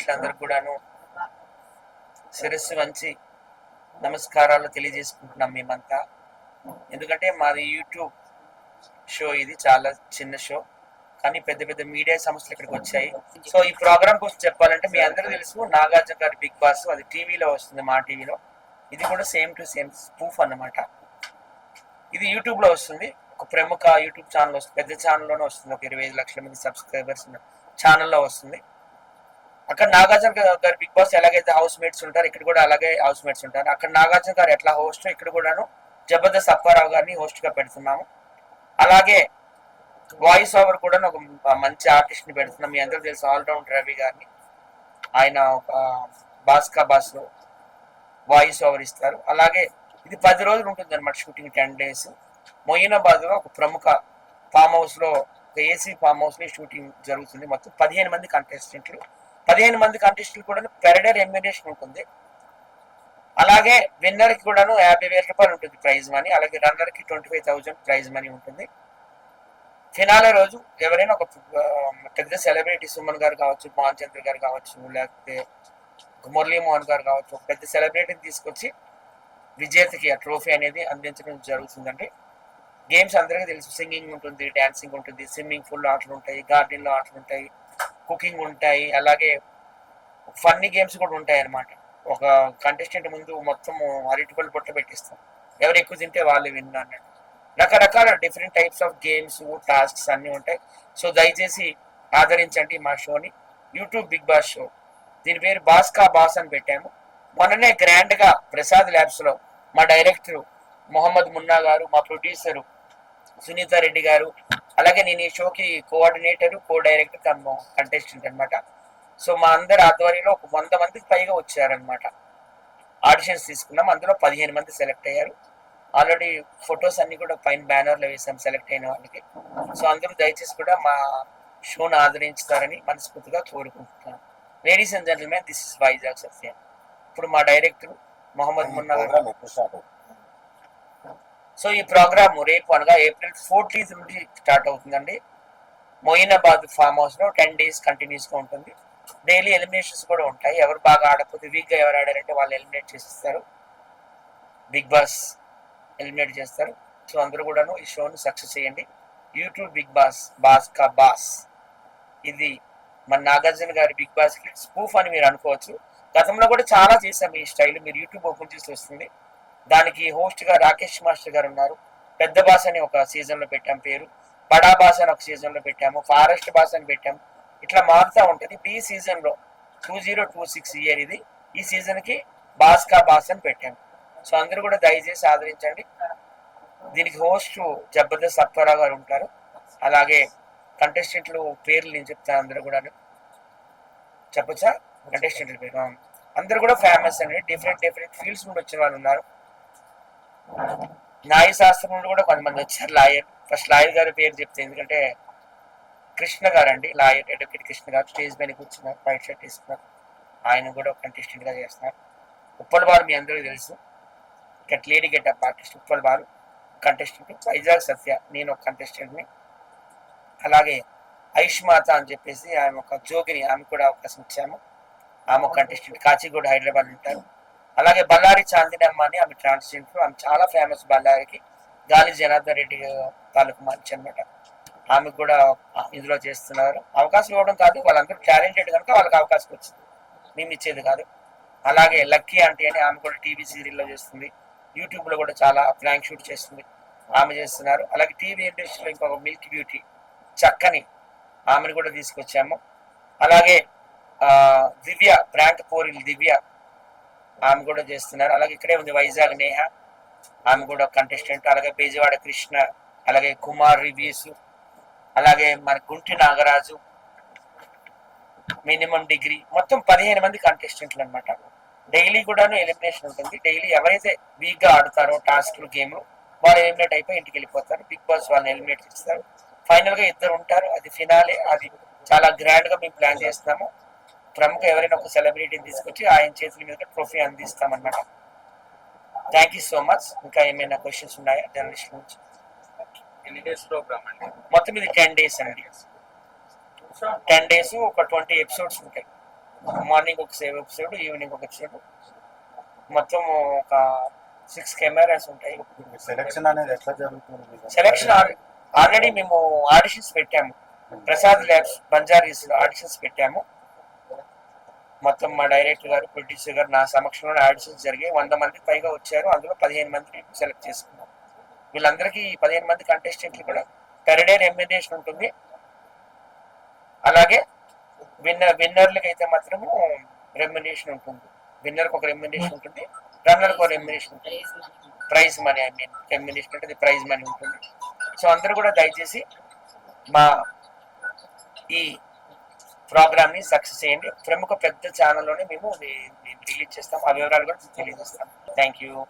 ప్రేక్షకులందరూ కూడాను శిరస్సు వంచి నమస్కారాలు తెలియజేసుకుంటున్నాం మేమంతా. ఎందుకంటే మాది యూట్యూబ్ షో, ఇది చాలా చిన్న షో, కానీ పెద్ద పెద్ద మీడియా సంస్థలు ఇక్కడికి వచ్చాయి. సో ఈ ప్రోగ్రామ్ కోసం చెప్పాలంటే మీ అందరూ తెలుసు, నాగార్జున గారి బిగ్ బాస్ అది టీవీలో వస్తుంది, మా టీవీలో. ఇది కూడా సేమ్ టు సేమ్ స్పూఫ్ అన్నమాట. ఇది యూట్యూబ్ లో వస్తుంది, ఒక ప్రముఖ యూట్యూబ్ ఛానల్ వస్తుంది, పెద్ద ఛానల్లోనే వస్తుంది, ఒక 25 లక్షల మంది సబ్స్క్రైబర్స్ ఛానల్లో వస్తుంది. అక్కడ నాగార్జున గారు బిగ్ బాస్ ఎలాగైతే హౌస్ మేట్స్ ఉంటారు, ఇక్కడ కూడా అలాగే హౌస్ మేట్స్ ఉంటారు. అక్కడ నాగార్జున గారు ఎట్లా హోస్ట్, ఇక్కడ కూడాను జబర్దస్త్ అప్పారావు గారిని హోస్ట్ గా పెడుతున్నాము. అలాగే వాయిస్ ఓవర్ కూడా ఒక మంచి ఆర్టిస్ట్ ని పెడుతున్నాం. మీ అందరూ తెలుసు ఆల్రౌండ్ రవి గారిని, ఆయన ఒక బాస్కా బాస్ లో వాయిస్ ఓవర్ ఇస్తారు. అలాగే ఇది 10 రోజులు ఉంటుంది అనమాట షూటింగ్, 10 days. మొయినాబాద్ లో ఒక ప్రముఖ ఫామ్ హౌస్ లో, ఒక ఏసీ ఫామ్ హౌస్ లో షూటింగ్ జరుగుతుంది. మొత్తం 15 మంది కంటెస్టెంట్లు. 15 మంది కంటెస్టెంట్లు కూడా పెర్ డే రెమ్యునరేషన్ ఉంటుంది. అలాగే విన్నర్ కి కూడాను 50,000 రూపాయలు ఉంటుంది ప్రైజ్ మనీ. అలాగే రన్నర్ కి 25,000 ప్రైజ్ మనీ ఉంటుంది. ఫినాలే రోజు ఎవరైనా ఒక పెద్ద సెలబ్రిటీ, సుమన్ గారు కావచ్చు, మోహన్ చంద్ర గారు కావచ్చు, లేకపోతే మురళీ మోహన్ గారు కావచ్చు, ఒక పెద్ద సెలబ్రిటీని తీసుకొచ్చి విజేతకి ఆ ట్రోఫీ అనేది అందించడం జరుగుతుందండి. గేమ్స్ అందరికీ తెలుసు, సింగింగ్ ఉంటుంది, డాన్సింగ్ ఉంటుంది, స్విమ్మింగ్ పూల్ ఆటలు ఉంటాయి, గార్డెన్ లో ఆటలు ఉంటాయి, కుకింగ్ ఉంటాయి, అలాగే ఫన్నీ గేమ్స్ కూడా ఉంటాయి అన్నమాట. ఒక కంటెస్టెంట్ ముందు మొత్తం అరటిపళ్ళు పొట్ట పెట్టిస్తాం, ఎవరు ఎక్కువ తింటే వాళ్ళు విన్ అన్నట్టు. రకరకాల different types of games, tasks అన్నీ ఉంటాయి. సో దయచేసి ఆదరించండి మా షోని, యూట్యూబ్ బిగ్ బాస్ షో. దీని పేరు బాస్కా బాస్ అని పెట్టాము. మొన్ననే గ్రాండ్ గా ప్రసాద్ ల్యాబ్స్ లో మా డైరెక్టర్ మొహమ్మద్ మున్నా గారు, మా ప్రొడ్యూసర్ సునీత రెడ్డి గారు, అలాగే నేను ఈ షోకి కోఆర్డినేటర్, కో డైరెక్టర్, కంటెస్టెంట్ అనమాట. సో మా అందరి ఆధ్వర్యంలో ఒక 100 మందికి పైగా వచ్చారనమాట. ఆడిషన్స్ తీసుకున్నాం, అందులో 15 మంది సెలెక్ట్ అయ్యారు. ఆల్రెడీ ఫొటోస్ అన్ని కూడా పైన బ్యానర్లో వేసాం సెలెక్ట్ అయిన వాళ్ళకి. సో అందరూ దయచేసి కూడా మా షోను ఆదరించుతారని మనస్ఫూర్తిగా కోరుకుంటున్నాను. Ladies and gentlemen, this is Vizag Satya. ఇప్పుడు మా డైరెక్టర్ మొహమ్మద్ మున్నా గారు. సో ఈ ప్రోగ్రామ్ రేపు అనగా April 14th నుండి స్టార్ట్ అవుతుందండి. మొయినాబాద్ ఫామ్ హౌస్ లో 10 days కంటిన్యూస్ గా ఉంటుంది. డైలీ ఎలిమినేషన్స్ కూడా ఉంటాయి. ఎవరు బాగా ఆడకపోతే, వీక్ గా ఎవరు ఆడారంటే వాళ్ళు ఎలిమినేట్ చేసేస్తారు, బిగ్ బాస్ ఎలిమినేట్ చేస్తారు. సో అందరూ కూడాను ఈ షోను సక్సెస్ చేయండి. యూట్యూబ్ బిగ్ బాస్, బాస్కా బాస్, ఇది మన నాగార్జున గారి బిగ్ బాస్ కి స్పూఫ్ అని మీరు అనుకోవచ్చు. గతంలో కూడా చాలా చేసాం ఈ స్టైల్, మీరు యూట్యూబ్ ఓపెన్ చేసి వస్తుంది. దానికి హోస్ట్ గా రాకేష్ మాస్టర్ గారు ఉన్నారు. పెద్ద బాస్ అని ఒక సీజన్ లో పెట్టాం పేరు, బడా బాస్ అని ఒక సీజన్ లో పెట్టాము, ఫారెస్ట్ బాస్ అని పెట్టాము. ఇట్లా మారుతూ ఉంటుంది. ఇప్పుడు ఈ సీజన్ లో 2026 ఇయర్ ఇది, ఈ సీజన్ కి బాస్కా బాస్ అని పెట్టాము. సో అందరూ కూడా దయచేసి ఆదరించండి. దీనికి హోస్ట్ జబర్దస్త్ అప్పారావు గారు ఉంటారు. అలాగే కంటెస్టెంట్లు పేర్లు నేను చెప్తాను, అందరూ కూడా చెప్పచ్చా? కంటెస్టెంట్ల పేరు అందరూ కూడా ఫేమస్ అండి, డిఫరెంట్ ఫీల్డ్స్ నుండి వచ్చిన వాళ్ళు ఉన్నారు. న్యాయశాస్త్రం నుండి కూడా కొంతమంది వచ్చారు. లాయర్, ఫస్ట్ లాయర్ గారి పేరు చెప్తే, ఎందుకంటే కృష్ణ గారు అండి, లాయర్ అడ్వకేట్ కృష్ణ గారు స్టేజ్ పైన కూర్చున్నారు, వైట్ షర్ట్ వేసుకున్నారు. ఆయన కూడా ఒక కంటెస్టెంట్ గా చేస్తున్నారు. ఉప్పల్ బాలు మీ అందరికీ తెలుసు, lady getup artist Uppal Balu contestant. Vizag Satya, నేను ఒక కంటెస్టెంట్ని. అలాగే ఐష్మాత అని చెప్పేసి ఆమె ఒక జోగిని, ఆమె కూడా అవకాశం ఇచ్చాము, ఆమె ఒక కంటెస్టెంట్, కాచిగూడ హైదరాబాద్ ఉంటారు. అలాగే బళ్ళారి చాందినమ్మ అని ఆమె ట్రాన్స్జెండర్, ఆమె చాలా ఫేమస్ బళ్ళారికి, గాలి జనార్దన్ రెడ్డి తాలూకు మంచి అనమాట. ఆమె కూడా ఇందులో చేస్తున్నారు. అవకాశం ఇవ్వడం కాదు, వాళ్ళందరూ టాలెంటెడ్ కనుక వాళ్ళకి అవకాశం వచ్చింది, మేము ఇచ్చేది కాదు. అలాగే లక్కీ ఆంటీ అని, ఆమె కూడా టీవీ సీరియల్లో చేస్తుంది, యూట్యూబ్ లో కూడా చాలా ప్రాంక్ షూట్ చేస్తుంది, ఆమె చేస్తున్నారు. అలాగే టీవీ ఇండస్ట్రీలో ఇంకొక మిల్క్ బ్యూటీ చక్కని, ఆమెను కూడా తీసుకొచ్చాము. అలాగే దివ్య, ప్రాంక్ పోరిల్ దివ్య, ఆమె కూడా చేస్తున్నారు. అలాగే ఇక్కడే ఉంది వైజాగ్ నేహ, ఆమె కూడా కంటెస్టెంట్. అలాగే బేజవాడ కృష్ణ, అలాగే కుమార్ రివ్యూస్, అలాగే మన గుంటి నాగరాజు, మినిమం డిగ్రీ, మొత్తం 15 మంది కంటెస్టెంట్లు అనమాట. డైలీ కూడాను ఎలిమినేషన్ ఉంటుంది. డైలీ ఎవరైతే వీక్ గా ఆడుతారో టాస్క్లు, గేమ్లు, వాళ్ళు ఎలిమినేట్ అయిపోయి ఇంటికి వెళ్ళిపోతారు. బిగ్ బాస్ వాళ్ళని ఎలిమినేట్ చేస్తారు. ఫైనల్ గా 2 ఉంటారు, అది ఫినాలే. అది చాలా గ్రాండ్ గా మేము ప్లాన్ చేస్తున్నాము. ప్రముఖ ఎవరైనా ఒక సెలబ్రిటీని తీసుకొచ్చి ఆయన చేతుల మీద ట్రోఫీ అందిస్తామన్నమాట. Thank you so much. ఇంకా ఏమైనా క్వశ్చన్స్ ఉన్నాయా జర్నలిస్ట్ నుంచి? ఎన్ని డేస్ ప్రోగ్రామ్ అండి? మొత్తం ఇది 10 days అండి. 10 days, ఒక 20 episodes ఉంటాయి. మార్నింగ్ ఒక ఎపిసోడ్, ఈవినింగ్ ఒక ఎపిసోడ్, మొత్తం ఒక 6 కెమెరాస్ ఉంటాయి. సెలక్షన్ అనేది ఎట్లా జరుగుతుంది? సెలక్షన్ ఆల్రెడీ మేము ఆడిషన్స్ పెట్టాము. ప్రసాద్ ల్యాబ్స్ బంజారీస్ ఆడిషన్స్ పెట్టాము. మొత్తం మా డైరెక్టర్ గారు, ప్రొడ్యూసర్ గారు నా సమక్షంలో ఆడిషన్స్ జరిగాయి. 100 మందికి పైగా వచ్చారు. అందులో 15 మందిని సెలెక్ట్ చేసుకున్నాం. వీళ్ళందరికీ 15 మంది కంటెస్టెంట్లు కూడా పర్ డే రెమ్యునరేషన్ ఉంటుంది. అలాగే విన్నర్లకి అయితే మాత్రము రెమ్యునరేషన్ ఉంటుంది. విన్నర్కి ఒక రెమ్యునరేషన్ ఉంటుంది, రన్నర్కి ఒక రెమ్యునరేషన్ ఉంటుంది. ప్రైజ్ మనీ, రెమ్యునరేషన్ అంటే ప్రైజ్ మనీ ఉంటుంది. సో అందరూ కూడా దయచేసి మా ఈ ప్రోగ్రామ్ ని సక్సెస్ చేయండి. ప్రముఖ పెద్ద ఛానల్లోనే మేము రిలీజ్ చేస్తాం. ఆ వివరాలు కూడా తెలియజేస్తాం. Thank you.